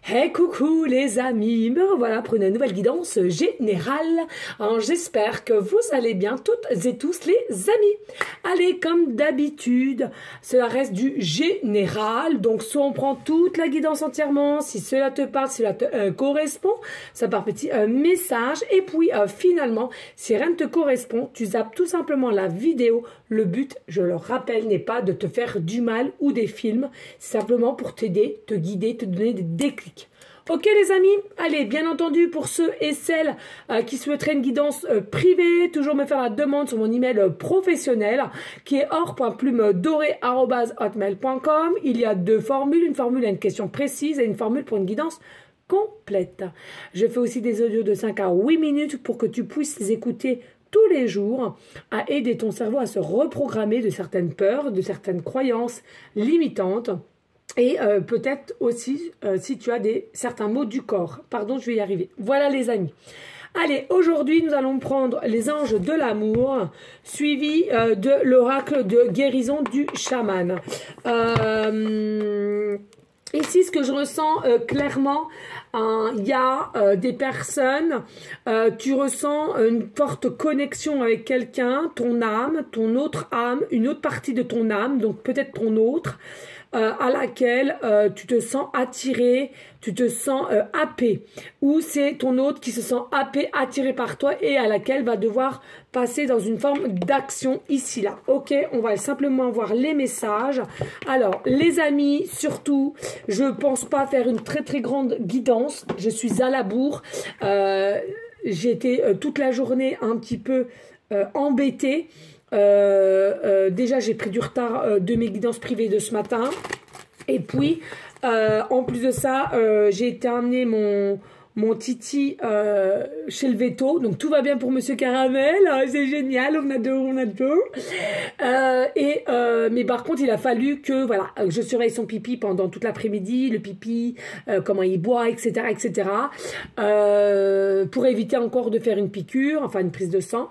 Hey coucou les amis, me revoilà pour une nouvelle guidance générale. Alors j'espère que vous allez bien toutes et tous les amis. Allez, comme d'habitude, cela reste du général. Donc soit on prend toute la guidance entièrement, si cela te parle, si cela te correspond, ça part petit message. Et puis finalement, si rien ne te correspond, tu zappes tout simplement la vidéo. Le but, je le rappelle, n'est pas de te faire du mal ou des films, c'est simplement pour t'aider, te guider, te donner des déclics. Ok les amis, allez, bien entendu pour ceux et celles qui souhaiteraient une guidance privée, toujours me faire la demande sur mon email professionnel qui est or.plumedorée@hotmail.com. Il y a deux formules, une formule à une question précise et une formule pour une guidance complète. Je fais aussi des audios de 5 à 8 minutes pour que tu puisses les écouter tous les jours, à aider ton cerveau à se reprogrammer de certaines peurs, de certaines croyances limitantes. Et peut-être aussi si tu as certains maux du corps. Pardon, je vais y arriver. Voilà les amis. Allez, aujourd'hui, nous allons prendre les anges de l'amour, suivi de l'oracle de guérison du chaman. Ici, ce que je ressens clairement, il y a des personnes, tu ressens une forte connexion avec quelqu'un, ton âme, ton autre âme, une autre partie de ton âme, donc peut-être ton autre, à laquelle tu te sens attiré, tu te sens happé, ou c'est ton autre qui se sent happé, attiré par toi et à laquelle va devoir passer dans une forme d'action ici là. Ok, on va simplement voir les messages. Alors les amis, surtout, je pense pas faire une très grande guidance, je suis à la bourre, j'ai été toute la journée un petit peu embêtée. Déjà j'ai pris du retard de mes guidances privées de ce matin et puis en plus de ça j'ai été amener mon titi chez le veto, donc tout va bien pour Monsieur Caramel, c'est génial, on adore. Mais par contre il a fallu que voilà, je surveille son pipi pendant toute l'après-midi, le pipi, comment il boit, etc. Pour éviter encore de faire une piqûre, enfin une prise de sang.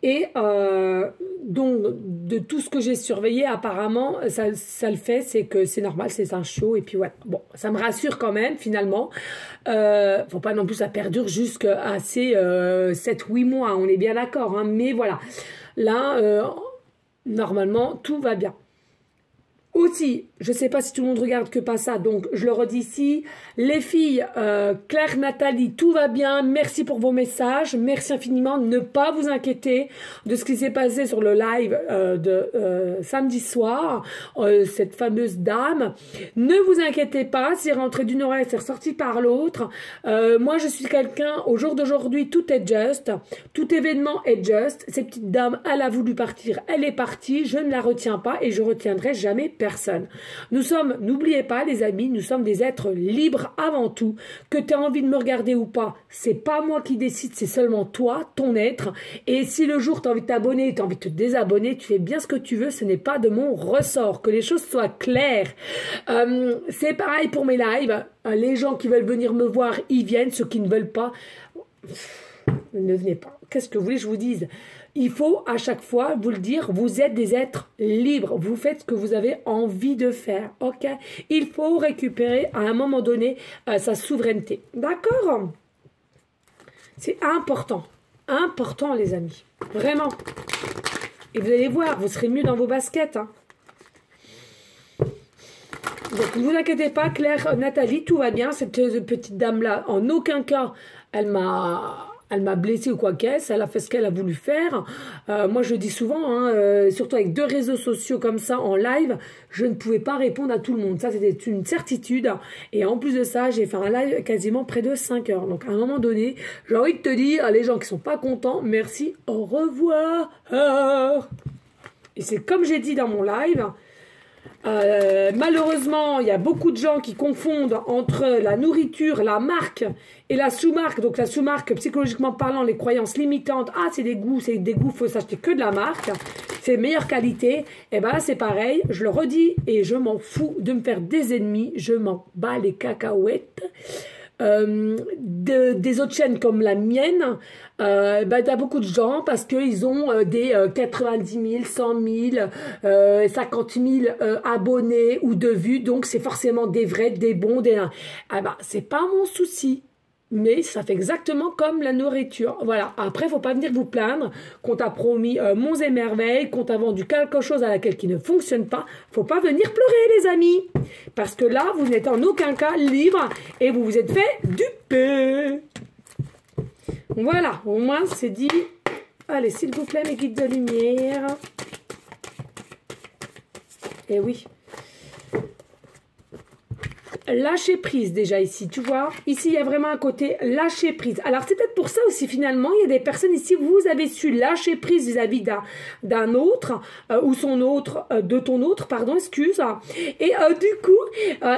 Et donc de tout ce que j'ai surveillé, apparemment ça le fait, c'est que c'est normal, c'est un chiot. Et puis ouais, bon, ça me rassure quand même finalement. Faut pas non plus ça perdure jusqu'à ces 7-8 mois, on est bien d'accord, hein, mais voilà, là normalement tout va bien. Aussi, je ne sais pas si tout le monde regarde que pas ça, donc je le redis ici. Les filles, Claire, Nathalie, tout va bien. Merci pour vos messages. Merci infiniment. Ne pas vous inquiéter de ce qui s'est passé sur le live de samedi soir. Cette fameuse dame. Ne vous inquiétez pas. C'est rentré d'une oreille, c'est ressorti par l'autre. Moi, je suis quelqu'un, au jour d'aujourd'hui, tout est juste. Tout événement est juste. Cette petite dame, elle a voulu partir. Elle est partie. Je ne la retiens pas et je retiendrai jamais personne. Nous sommes, n'oubliez pas les amis, nous sommes des êtres libres avant tout. Que tu as envie de me regarder ou pas, c'est pas moi qui décide, c'est seulement toi, ton être. Et si le jour tu as envie de t'abonner, tu as envie de te désabonner, tu fais bien ce que tu veux, ce n'est pas de mon ressort. Que les choses soient claires. C'est pareil pour mes lives. Les gens qui veulent venir me voir, ils viennent. Ceux qui ne veulent pas, ne venez pas. Qu'est-ce que vous voulez que je vous dise? Il faut à chaque fois vous le dire, vous êtes des êtres libres, vous faites ce que vous avez envie de faire, ok? Il faut récupérer à un moment donné sa souveraineté, d'accord? C'est important les amis, vraiment. Et vous allez voir, vous serez mieux dans vos baskets, hein. Donc ne vous inquiétez pas, Claire, Nathalie, tout va bien. Cette petite dame-là, en aucun cas, elle m'a blessée ou quoi qu'est-ce, elle a fait ce qu'elle a voulu faire. Moi, je dis souvent, hein, surtout avec 2 réseaux sociaux comme ça en live, je ne pouvais pas répondre à tout le monde. Ça, c'était une certitude. Et en plus de ça, j'ai fait un live quasiment près de 5 heures. Donc, à un moment donné, j'ai envie de te dire, les gens qui sont pas contents, merci, au revoir. Et c'est comme j'ai dit dans mon live, malheureusement, il y a beaucoup de gens qui confondent entre la nourriture, la marque et la sous-marque. Donc la sous-marque, psychologiquement parlant, les croyances limitantes, c'est des goûts, faut s'acheter que de la marque, c'est meilleure qualité. Et ben c'est pareil, je le redis et je m'en fous de me faire des ennemis, je m'en bats les cacahuètes. des autres chaînes comme la mienne, bah, t'as beaucoup de gens parce qu'ils ont des 90 000, 100 000, 50 000 abonnés ou de vues, donc c'est forcément des vrais, des bons, des... Ah bah, c'est pas mon souci. Mais ça fait exactement comme la nourriture. Voilà. Après, faut pas venir vous plaindre qu'on t'a promis monts et merveilles, qu'on t'a vendu quelque chose à laquelle qui ne fonctionne pas. Faut pas venir pleurer, les amis. Parce que là, vous n'êtes en aucun cas libre et vous vous êtes fait duper. Voilà. Au moins, c'est dit. Allez, s'il vous plaît, mes guides de lumière. Eh oui. Lâcher prise déjà ici, tu vois. Ici, il y a vraiment un côté lâcher prise. Alors, c'est peut-être pour ça aussi, finalement, il y a des personnes ici, vous avez su lâcher prise vis-à-vis d'un autre, ou son autre, de ton autre, pardon, excuse. Et du coup,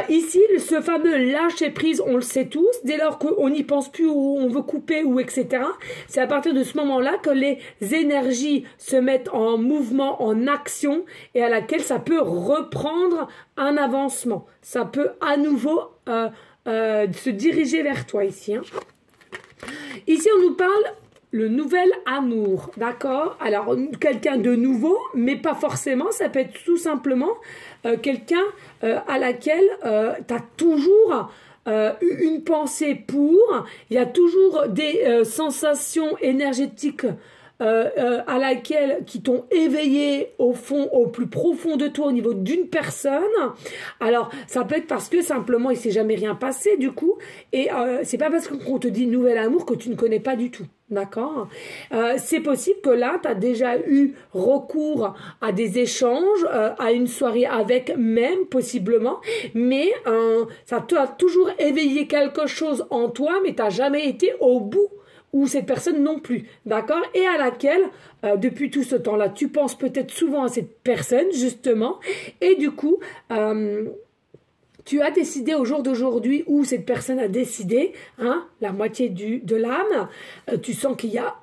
ici, ce fameux lâcher prise, on le sait tous, dès lors qu'on n'y pense plus, ou on veut couper, ou etc., c'est à partir de ce moment-là que les énergies se mettent en mouvement, en action, et à laquelle ça peut reprendre un avancement. Ça peut à nouveau se diriger vers toi ici. Hein. Ici, on nous parle le nouvel amour, d'accord? Alors, quelqu'un de nouveau, mais pas forcément. Ça peut être tout simplement quelqu'un à laquelle tu as toujours une pensée pour. Il y a toujours des sensations énergétiques à laquelle qui t'ont éveillé au fond, au plus profond de toi, au niveau d'une personne. Alors, ça peut être parce que simplement il s'est jamais rien passé du coup, et c'est pas parce qu'on te dit nouvel amour que tu ne connais pas du tout. D'accord. C'est possible que là, tu as déjà eu recours à des échanges, à une soirée avec même, possiblement, mais ça t'a toujours éveillé quelque chose en toi, mais tu n'as jamais été au bout, ou cette personne non plus, d'accord? Et à laquelle, depuis tout ce temps-là, tu penses peut-être souvent à cette personne, justement, et du coup... tu as décidé au jour d'aujourd'hui, ou cette personne a décidé, hein, la moitié de l'âme, tu sens qu'il y a,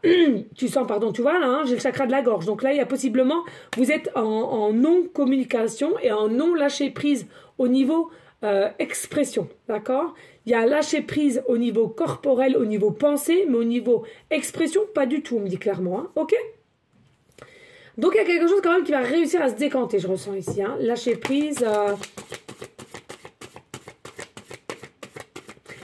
tu sens, pardon, tu vois là, hein, j'ai le chakra de la gorge, donc là il y a possiblement, vous êtes en non-communication et en non-lâcher-prise au niveau expression, d'accord? Il y a lâcher prise au niveau corporel, au niveau pensée, mais au niveau expression, pas du tout, on me dit clairement, hein, ok? Donc il y a quelque chose quand même qui va réussir à se décanter, je ressens ici, hein, lâcher prise...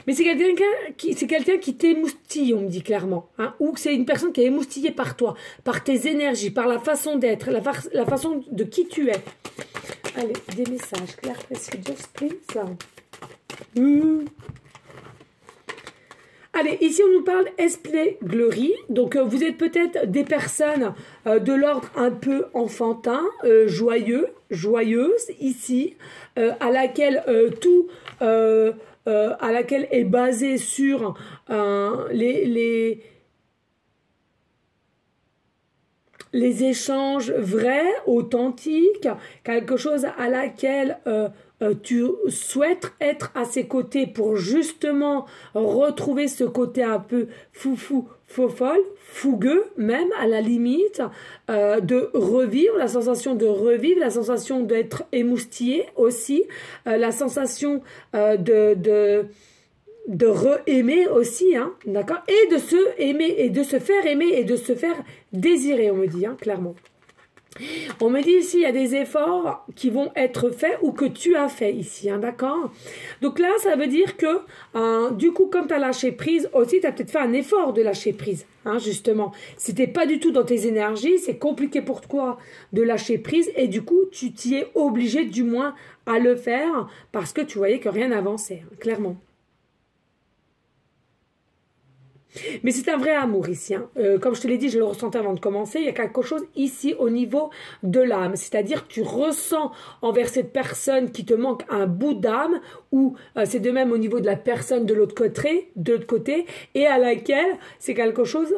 Mais c'est quelqu'un qui t'émoustille, on me dit clairement. Hein, ou que c'est une personne qui est émoustillée par toi, par tes énergies, par la façon d'être, la façon de qui tu es. Allez, des messages clairs, précis, just please. Allez, ici on nous parle espièglerie. Donc vous êtes peut-être des personnes de l'ordre un peu enfantin, joyeuse ici, à laquelle tout... à laquelle est basé sur les échanges vrais, authentiques, quelque chose à laquelle tu souhaites être à ses côtés pour justement retrouver ce côté un peu foufou, fofolle, fougueux même à la limite, de revivre, la sensation de revivre, la sensation d'être émoustillé aussi, la sensation de re-aimer aussi, hein, d'accord, et de se aimer, et de se faire aimer, et de se faire désirer, on me dit, hein, clairement. On me dit ici, il y a des efforts qui vont être faits ou que tu as fait ici, hein, d'accord? Donc là, ça veut dire que, du coup, comme tu as lâché prise, aussi, tu as peut-être fait un effort de lâcher prise, hein, justement. Si tu n'es pas du tout dans tes énergies, c'est compliqué pour toi de lâcher prise et du coup, tu t'y es obligé du moins à le faire parce que tu voyais que rien n'avançait, hein, clairement. Mais c'est un vrai amour ici. Hein. Comme je te l'ai dit, je le ressentais avant de commencer. Il y a quelque chose ici au niveau de l'âme. C'est-à-dire que tu ressens envers cette personne qui te manque un bout d'âme ou c'est de même au niveau de la personne de l'autre côté et à laquelle c'est quelque chose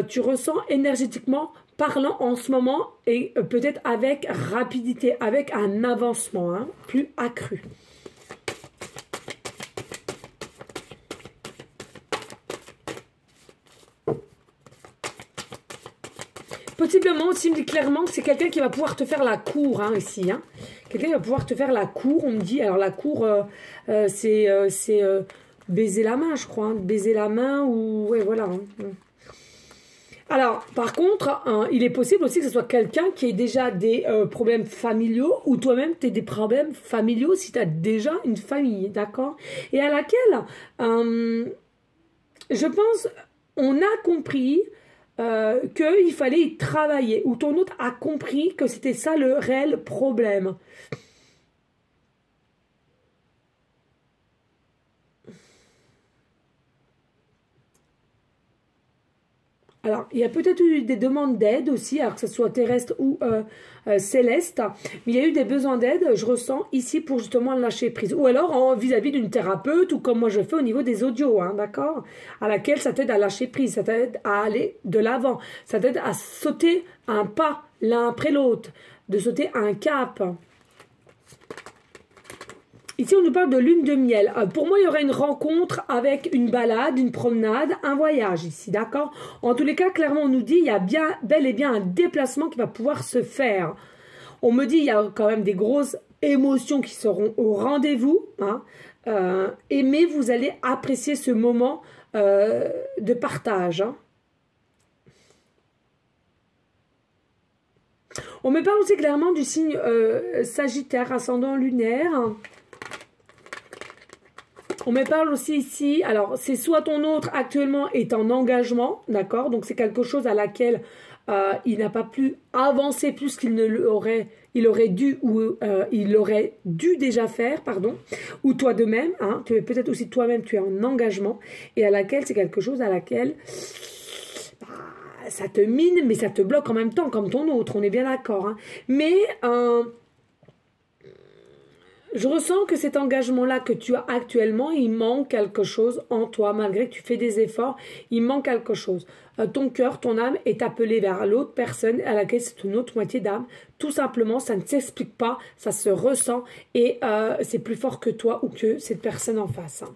tu ressens énergétiquement parlant en ce moment et peut-être avec rapidité, avec un avancement hein, plus accru. Possiblement aussi, il me dit clairement que c'est quelqu'un qui va pouvoir te faire la cour, hein, ici. Hein. Quelqu'un qui va pouvoir te faire la cour, on me dit. Alors la cour, c'est baiser la main, je crois. Hein, baiser la main ou... Ouais, voilà. Hein. Alors, par contre, hein, il est possible aussi que ce soit quelqu'un qui ait déjà des problèmes familiaux ou toi-même, tu aies des problèmes familiaux si tu as déjà une famille, d'accord? Et à laquelle, je pense, on a compris qu'il fallait y travailler, ou ton autre a compris que c'était ça le réel problème. Alors, il y a peut-être eu des demandes d'aide aussi, alors que ce soit terrestre ou céleste, mais il y a eu des besoins d'aide, je ressens ici pour justement lâcher prise. Ou alors vis-à-vis d'une thérapeute, ou comme moi je fais au niveau des audios, hein, d'accord? À laquelle ça t'aide à lâcher prise, ça t'aide à aller de l'avant, ça t'aide à sauter un pas l'un après l'autre, de sauter un cap. Ici, on nous parle de lune de miel. Pour moi, il y aurait une rencontre avec une balade, une promenade, un voyage ici, d'accord? En tous les cas, clairement, on nous dit il y a bien, bel et bien un déplacement qui va pouvoir se faire. On me dit il y a quand même des grosses émotions qui seront au rendez-vous, hein, mais vous allez apprécier ce moment de partage. Hein. On me parle aussi clairement du signe Sagittaire, ascendant lunaire. On me parle aussi ici, alors c'est soit ton autre actuellement est en engagement, d'accord, donc c'est quelque chose à laquelle il n'a pas pu avancer plus qu'il ne l'aurait, il aurait dû ou il aurait dû déjà faire, pardon, ou toi de même, hein, tu es peut-être aussi toi-même, tu es en engagement et à laquelle c'est quelque chose à laquelle ça te mine, mais ça te bloque en même temps comme ton autre, on est bien d'accord, hein. Mais je ressens que cet engagement-là que tu as actuellement, il manque quelque chose en toi, malgré que tu fais des efforts, il manque quelque chose. Ton cœur, ton âme est appelé vers l'autre personne à laquelle c'est une autre moitié d'âme. Tout simplement, ça ne s'explique pas, ça se ressent et c'est plus fort que toi ou que cette personne en face. Hein.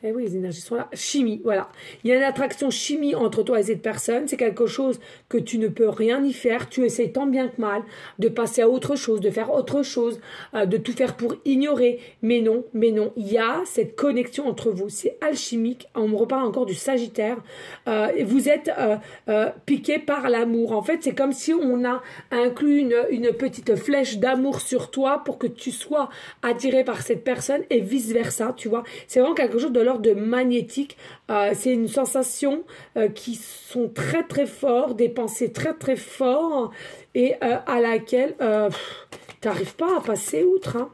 Eh oui, les énergies sont là. Chimie, voilà. Il y a une attraction chimie entre toi et cette personne. C'est quelque chose que tu ne peux rien y faire. Tu essaies tant bien que mal de passer à autre chose, de faire autre chose, de tout faire pour ignorer. Mais non, mais non. Il y a cette connexion entre vous. C'est alchimique. On me reparle encore du Sagittaire. Vous êtes piqué par l'amour. En fait, c'est comme si on a inclus une petite flèche d'amour sur toi pour que tu sois attiré par cette personne et vice-versa, tu vois. C'est vraiment quelque chose de l'ordre de magnétique, c'est une sensation qui sont très très forts, des pensées très très fortes et à laquelle tu n'arrives pas à passer outre. Hein.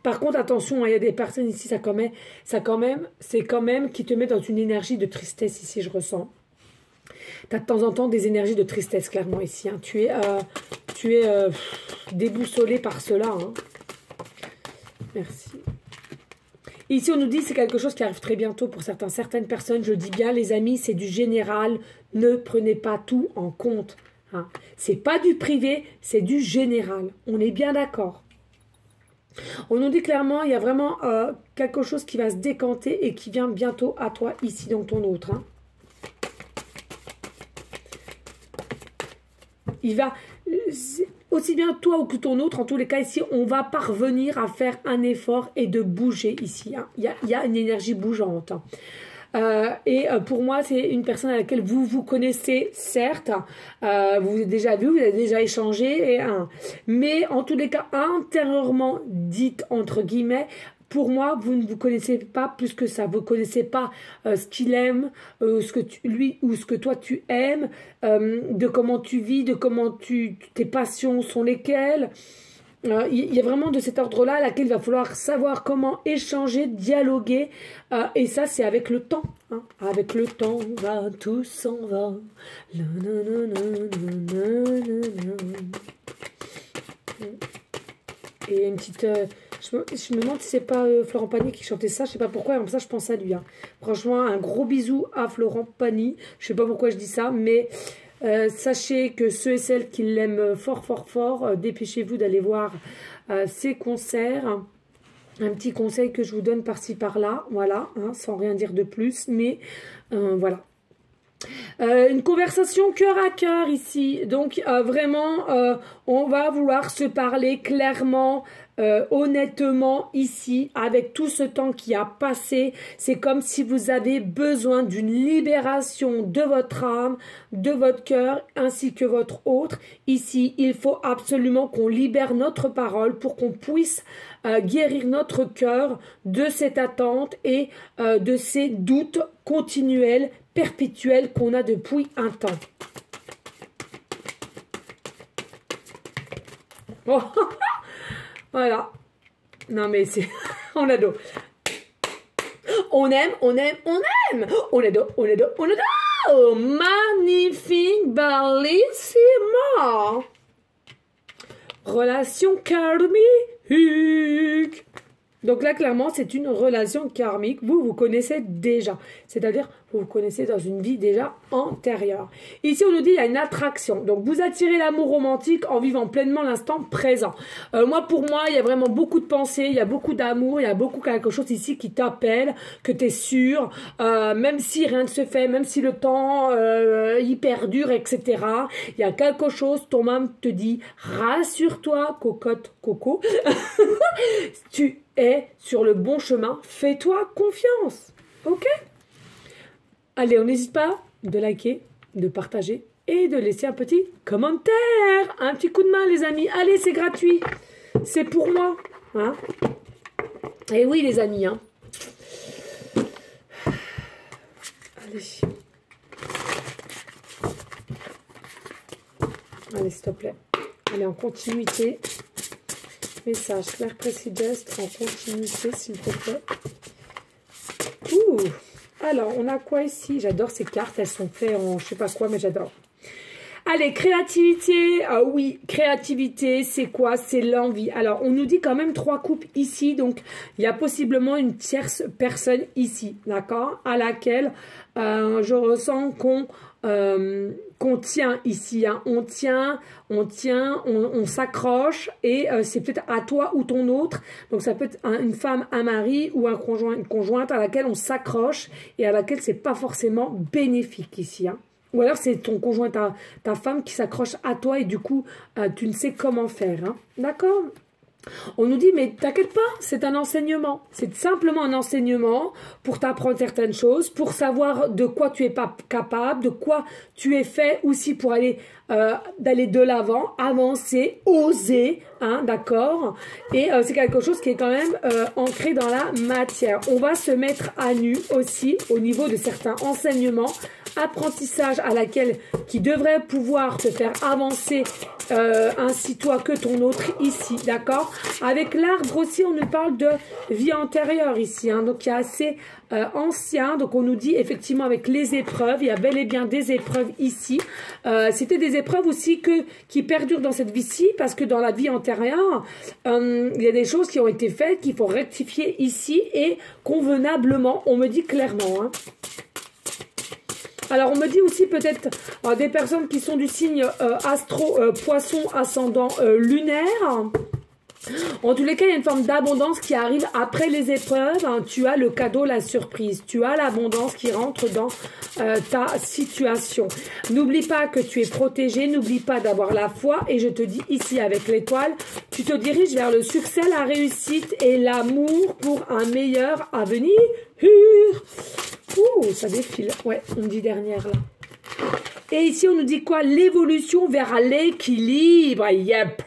Par contre, attention, il y a des personnes ici, c'est quand même qui te met dans une énergie de tristesse ici, je ressens. Tu as de temps en temps des énergies de tristesse, clairement, ici. Hein. Tu es déboussolé par cela. Hein. Merci. Ici, on nous dit que c'est quelque chose qui arrive très bientôt pour certaines personnes. Je dis bien, les amis, c'est du général. Ne prenez pas tout en compte. Hein. C'est pas du privé, c'est du général. On est bien d'accord. On nous dit clairement, il y a vraiment quelque chose qui va se décanter et qui vient bientôt à toi, ici, dans ton autre. Hein. Il va... Aussi bien toi ou que ton autre, en tous les cas ici, on va parvenir à faire un effort et de bouger ici. Hein. Il y a une énergie bougeante. Pour moi, c'est une personne à laquelle vous vous connaissez, certes. Vous avez déjà vu, vous avez déjà échangé. Mais en tous les cas, intérieurement, dites entre guillemets, pour moi, vous ne vous connaissez pas plus que ça. Vous ne connaissez pas ce qu'il aime, ce que lui ou ce que toi tu aimes, de comment tu vis, de comment tes passions sont lesquelles. Il y a vraiment de cet ordre-là à laquelle il va falloir savoir comment échanger, dialoguer. Et ça, c'est avec le temps. Hein. Avec le temps, va, tout s'en va. Et une petite... je me demande si c'est pas Florent Pagny qui chantait ça. Je sais pas pourquoi, comme ça je pense à lui. Hein. Franchement, un gros bisou à Florent Pagny. Je sais pas pourquoi je dis ça, mais sachez que ceux et celles qui l'aiment fort, fort, fort, dépêchez-vous d'aller voir ses concerts. Un petit conseil que je vous donne par-ci, par-là, voilà, hein, sans rien dire de plus, mais voilà. Une conversation cœur à cœur ici. Donc vraiment, on va vouloir se parler clairement, honnêtement ici, avec tout ce temps qui a passé. C'est comme si vous avez besoin d'une libération de votre âme, de votre cœur, ainsi que votre autre. Ici, il faut absolument qu'on libère notre parole pour qu'on puisse guérir notre cœur de cette attente et de ces doutes continuels, perpétuel qu'on a depuis un temps. Oh. Voilà. Non mais c'est... on adore. On aime, on aime, on aime. On adore, on adore, on adore. Magnifique, bellissimo. Relation karmique. Donc là, clairement, c'est une relation karmique. Vous connaissez déjà. C'est-à-dire, vous connaissez dans une vie déjà antérieure. Ici, on nous dit, il y a une attraction. Donc, vous attirez l'amour romantique en vivant pleinement l'instant présent. Pour moi, il y a vraiment beaucoup de pensées, il y a beaucoup d'amour, il y a beaucoup quelque chose ici qui t'appelle, que tu es sûr, même si rien ne se fait, même si le temps hyper dur, etc. Il y a quelque chose, ton âme te dit, rassure-toi, cocotte, coco. Tu es sur le bon chemin, fais-toi confiance. Ok? Allez, on n'hésite pas de liker, de partager et de laisser un petit commentaire. Un petit coup de main, les amis. Allez, c'est gratuit. C'est pour moi. Hein? Et oui, les amis. Hein? Allez. Allez, s'il te plaît. Allez, en continuité. Message clair, précis, geste, en continuité, s'il te plaît. Ouh! Alors, on a quoi ici? J'adore ces cartes, elles sont faites en je sais pas quoi, mais j'adore. Allez, créativité. Oui, créativité, c'est quoi? C'est l'envie. Alors, on nous dit quand même 3 coupes ici, donc il y a possiblement une tierce personne ici, d'accord? À laquelle je ressens qu'on tient ici, hein. On tient, on s'accroche et c'est peut-être à toi ou ton autre. Donc ça peut être une femme, un mari ou un conjoint, une conjointe à laquelle on s'accroche et à laquelle c'est pas forcément bénéfique ici, hein. Ou alors c'est ton conjoint, ta femme qui s'accroche à toi et du coup tu ne sais comment faire, hein. D'accord? On nous dit, mais t'inquiète pas, c'est un enseignement. C'est simplement un enseignement pour t'apprendre certaines choses, pour savoir de quoi tu es pas capable, de quoi tu es fait aussi pour aller d'aller de l'avant, avancer, oser, hein, d'accord? Et c'est quelque chose qui est quand même ancré dans la matière. On va se mettre à nu aussi au niveau de certains enseignements, apprentissage à laquelle qui devrait pouvoir te faire avancer ainsi toi que ton autre ici, d'accord? Avec l'arbre aussi, on nous parle de vie antérieure ici, hein, donc il y a assez ancien, donc on nous dit effectivement avec les épreuves, il y a bel et bien des épreuves ici. C'était des épreuves aussi qui perdurent dans cette vie-ci, parce que dans la vie antérieure, il y a des choses qui ont été faites, qu'il faut rectifier ici et convenablement, on me dit clairement, hein. Alors, on me dit aussi peut-être des personnes qui sont du signe poisson ascendant lunaire. En tous les cas, il y a une forme d'abondance qui arrive après les épreuves. Hein. Tu as le cadeau, la surprise. Tu as l'abondance qui rentre dans ta situation. N'oublie pas que tu es protégé. N'oublie pas d'avoir la foi. Et je te dis ici avec l'étoile, tu te diriges vers le succès, la réussite et l'amour pour un meilleur avenir. Ouh, ça défile. Ouais, on me dit dernière là. Et ici, on nous dit quoi? L'évolution vers l'équilibre. Yep.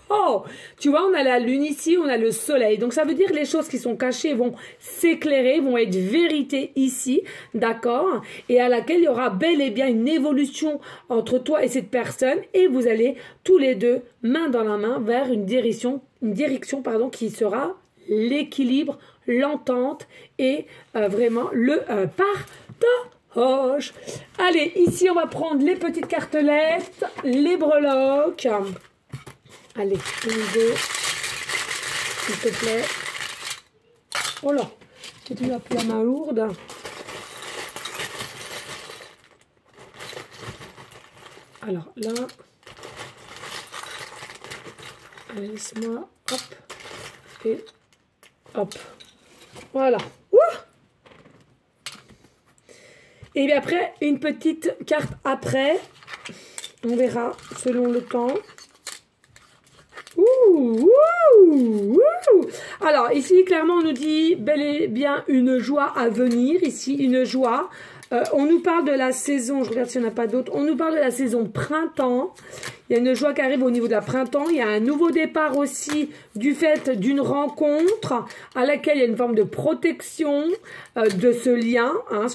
Oh, tu vois, on a la lune ici, on a le soleil. Donc, ça veut dire que les choses qui sont cachées vont s'éclairer, vont être vérité ici, d'accord? Et à laquelle il y aura bel et bien une évolution entre toi et cette personne. Et vous allez tous les deux, main dans la main, vers une direction qui sera l'équilibre, l'entente et vraiment le partage. Allez, ici, on va prendre les petites cartelettes, les breloques. Allez, une, deux, s'il te plaît. Oh là, tu as pris la main lourde. Alors là, allez, laisse-moi, hop, et hop. Voilà. Ouh! Et bien après, une petite carte après. On verra selon le temps. Ouh, ouh, ouh. Alors, ici, clairement, on nous dit bel et bien une joie à venir. Ici, une joie. On nous parle de la saison, je regarde s'il n'y en a pas d'autres. On nous parle de la saison printemps. Il y a une joie qui arrive au niveau de la printemps. Il y a un nouveau départ aussi du fait d'une rencontre à laquelle il y a une forme de protection de ce lien. Hein,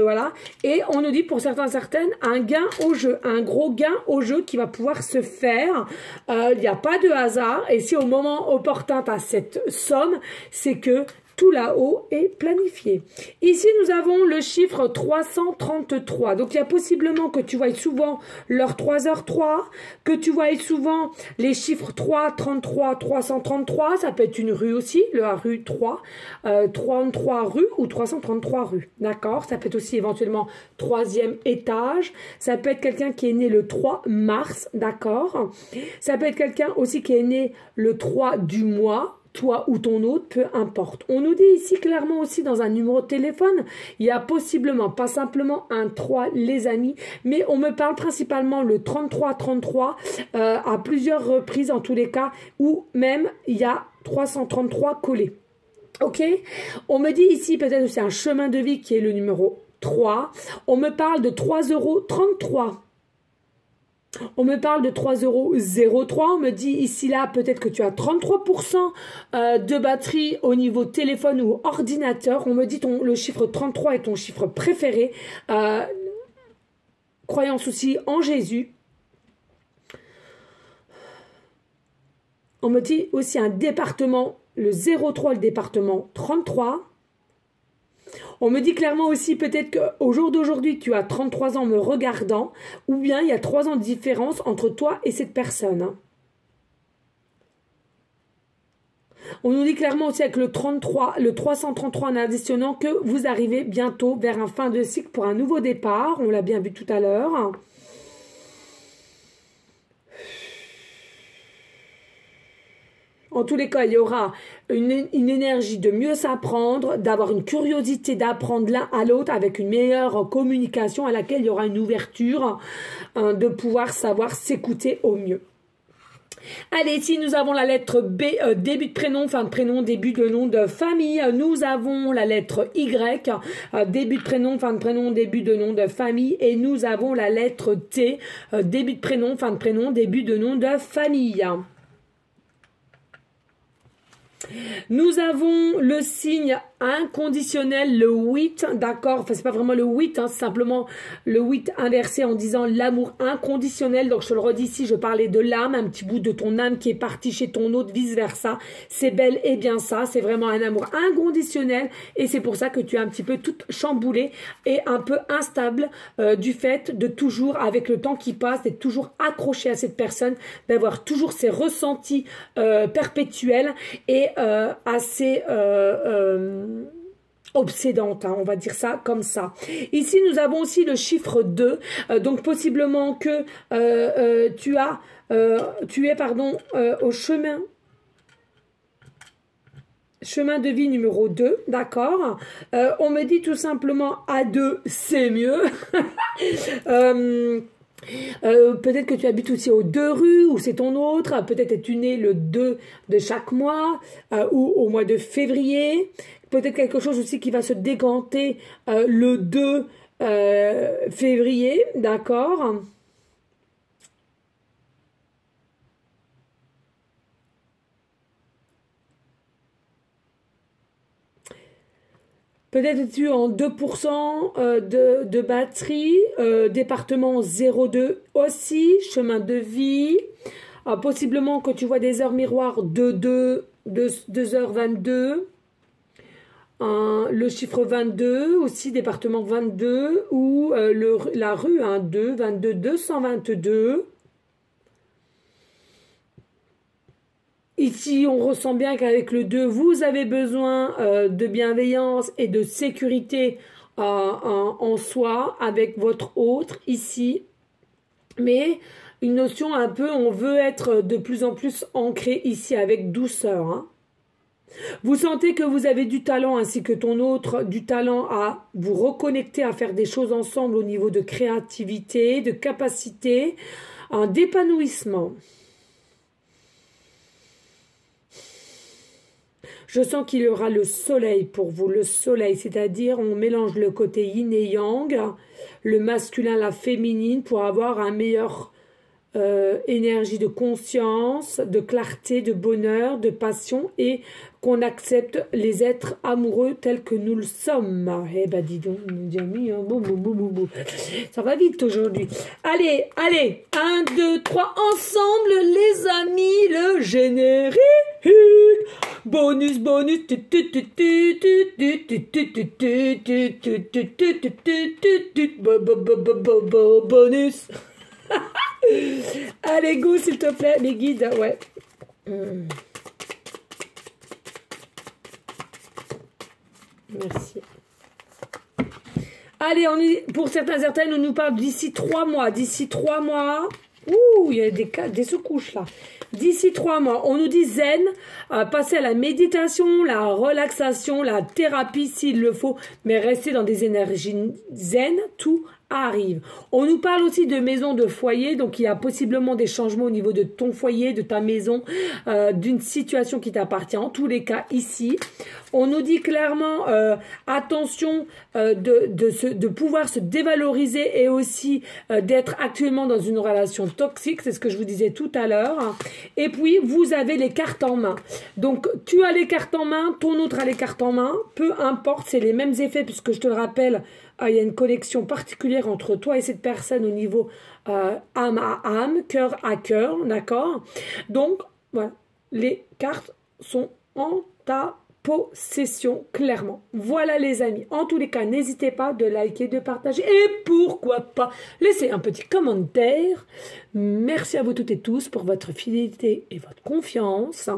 voilà. Et on nous dit pour certains, certaines, un gain au jeu. Un gros gain au jeu qui va pouvoir se faire. Il n'y a pas de hasard. Et si au moment opportun, tu as cette somme, c'est que tout là-haut est planifié. Ici, nous avons le chiffre 333. Donc, il y a possiblement que tu vois souvent l'heure 3h03, que tu vois souvent les chiffres 3, 33, 333. Ça peut être une rue aussi, la rue 3, 33 rues ou 333 rues. D'accord? Ça peut être aussi éventuellement 3e étage. Ça peut être quelqu'un qui est né le 3 mars. D'accord? Ça peut être quelqu'un aussi qui est né le 3 du mois. Toi ou ton autre, peu importe. On nous dit ici clairement aussi dans un numéro de téléphone, il y a possiblement, pas simplement un 3 les amis, mais on me parle principalement le 3333 à plusieurs reprises en tous les cas, ou même il y a 333 collés. Ok? On me dit ici peut-être c'est un chemin de vie qui est le numéro 3. On me parle de 3,33 €. On me parle de 3,03 €. On me dit ici là peut-être que tu as 33% de batterie au niveau téléphone ou ordinateur. On me dit le chiffre 33 est ton chiffre préféré. Croyance aussi en Jésus. On me dit aussi un département, le 03, le département 33. On me dit clairement aussi peut-être qu'au jour d'aujourd'hui, tu as 33 ans me regardant, ou bien il y a 3 ans de différence entre toi et cette personne. On nous dit clairement aussi avec le 33, le 333 en additionnant que vous arrivez bientôt vers un fin de cycle pour un nouveau départ. On l'a bien vu tout à l'heure. En tous les cas, il y aura une énergie de mieux s'apprendre, d'avoir une curiosité d'apprendre l'un à l'autre avec une meilleure communication à laquelle il y aura une ouverture, de pouvoir savoir s'écouter au mieux. Allez, ici nous avons la lettre B, début de prénom, fin de prénom, début de nom de famille. Nous avons la lettre Y, début de prénom, fin de prénom, début de nom de famille. Et nous avons la lettre T, début de prénom, fin de prénom, début de nom de famille. Nous avons le signe inconditionnel, le 8, d'accord, enfin c'est pas vraiment le 8, hein, c'est simplement le 8 inversé en disant l'amour inconditionnel. Donc je te le redis ici, je parlais de l'âme, un petit bout de ton âme qui est parti chez ton autre, vice versa. C'est bel et bien ça, c'est vraiment un amour inconditionnel et c'est pour ça que tu es un petit peu toute chamboulée et un peu instable du fait de toujours, avec le temps qui passe, d'être toujours accroché à cette personne, d'avoir toujours ces ressentis perpétuels et assez obsédante, hein, on va dire ça comme ça. Ici, nous avons aussi le chiffre 2, donc possiblement que tu es au chemin de vie numéro 2, d'accord. On me dit tout simplement à 2, c'est mieux. Peut-être que tu habites aussi aux 2 rues ou c'est ton autre, peut-être es-tu né le 2 de chaque mois ou au mois de février, peut-être quelque chose aussi qui va se décanter le 2 février, d'accord. Peut-être es-tu en 2% de batterie, département 02 aussi, chemin de vie. Possiblement que tu vois des heures miroirs de 2h22. Le chiffre 22 aussi, département 22. Ou la rue 22, 222. Ici, on ressent bien qu'avec le 2, vous avez besoin de bienveillance et de sécurité en soi avec votre autre ici. Mais une notion un peu, on veut être de plus en plus ancré ici avec douceur. Hein. Vous sentez que vous avez du talent ainsi que ton autre du talent à vous reconnecter, à faire des choses ensemble au niveau de créativité, de capacité, d'épanouissement. Je sens qu'il y aura le soleil pour vous, le soleil, c'est-à-dire on mélange le côté yin et yang, le masculin, la féminine, pour avoir un meilleur énergie de conscience, de clarté, de bonheur, de passion et qu'on accepte les êtres amoureux tels que nous le sommes. Eh ben dis donc, mes amis, ça va vite aujourd'hui. Allez, allez, 1, 2, 3, ensemble les amis, le générique. Bonus, bonus, bonus. Allez, go, s'il te plaît, les guides, ouais. Merci. Allez, pour certaines, on nous parle d'ici 3 mois. D'ici 3 mois, ouh, il y a des sous-couches là. D'ici 3 mois, on nous dit zen, passer à la méditation, la relaxation, la thérapie s'il le faut, mais rester dans des énergies zen, tout arrive. On nous parle aussi de maison de foyer, donc il y a possiblement des changements au niveau de ton foyer, de ta maison, d'une situation qui t'appartient. En tous les cas, ici, on nous dit clairement attention de pouvoir se dévaloriser et aussi d'être actuellement dans une relation toxique, c'est ce que je vous disais tout à l'heure. Et puis, vous avez les cartes en main. Donc, tu as les cartes en main, ton autre a les cartes en main, peu importe, c'est les mêmes effets, puisque je te le rappelle, il y a une connexion particulière entre toi et cette personne au niveau âme à âme, cœur à cœur, d'accord? Donc, voilà, les cartes sont en ta possession, clairement. Voilà les amis. En tous les cas, n'hésitez pas de liker, de partager et pourquoi pas laisser un petit commentaire. Merci à vous toutes et tous pour votre fidélité et votre confiance.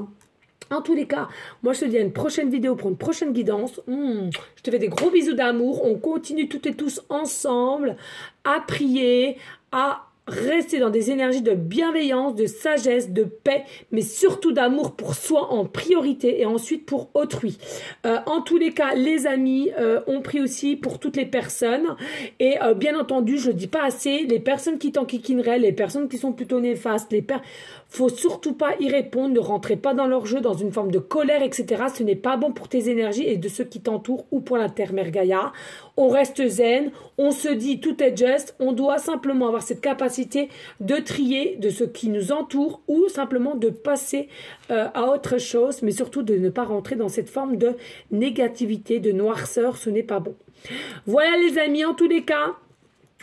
En tous les cas, moi je te dis à une prochaine vidéo pour une prochaine guidance. Je te fais des gros bisous d'amour. On continue toutes et tous ensemble à prier, à rester dans des énergies de bienveillance, de sagesse, de paix, mais surtout d'amour pour soi en priorité et ensuite pour autrui. En tous les cas, les amis, on prie aussi pour toutes les personnes et bien entendu, je ne dis pas assez, les personnes qui t'enquiquineraient, les personnes qui sont plutôt néfastes, faut surtout pas y répondre, ne rentrez pas dans leur jeu, dans une forme de colère, etc. Ce n'est pas bon pour tes énergies et de ceux qui t'entourent ou pour la Terre Mère Gaïa. On reste zen, on se dit tout est juste, on doit simplement avoir cette capacité de trier de ce qui nous entoure ou simplement de passer à autre chose, mais surtout de ne pas rentrer dans cette forme de négativité, de noirceur, ce n'est pas bon. Voilà les amis, en tous les cas,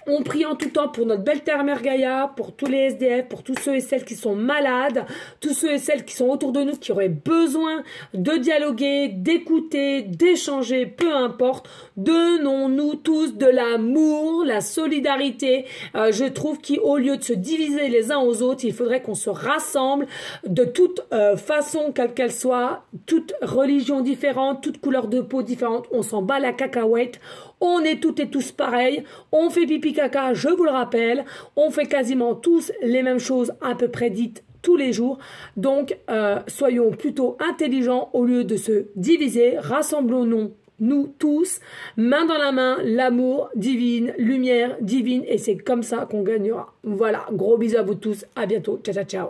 on prie en tout temps pour notre belle Terre Mère Gaïa, pour tous les SDF, pour tous ceux et celles qui sont malades, tous ceux et celles qui sont autour de nous, qui auraient besoin de dialoguer, d'écouter, d'échanger, peu importe. Donnons-nous tous de l'amour, la solidarité. Je trouve qu'au lieu de se diviser les uns aux autres, il faudrait qu'on se rassemble de toute façon, quelle qu'elle soit, toute religion différente, toute couleur de peau différente. On s'en bat la cacahuète. On est toutes et tous pareils, on fait pipi caca, je vous le rappelle, on fait quasiment tous les mêmes choses à peu près dites tous les jours. Donc, soyons plutôt intelligents au lieu de se diviser, rassemblons-nous tous, main dans la main, l'amour divine, lumière divine, et c'est comme ça qu'on gagnera. Voilà, gros bisous à vous tous, à bientôt, ciao ciao ciao.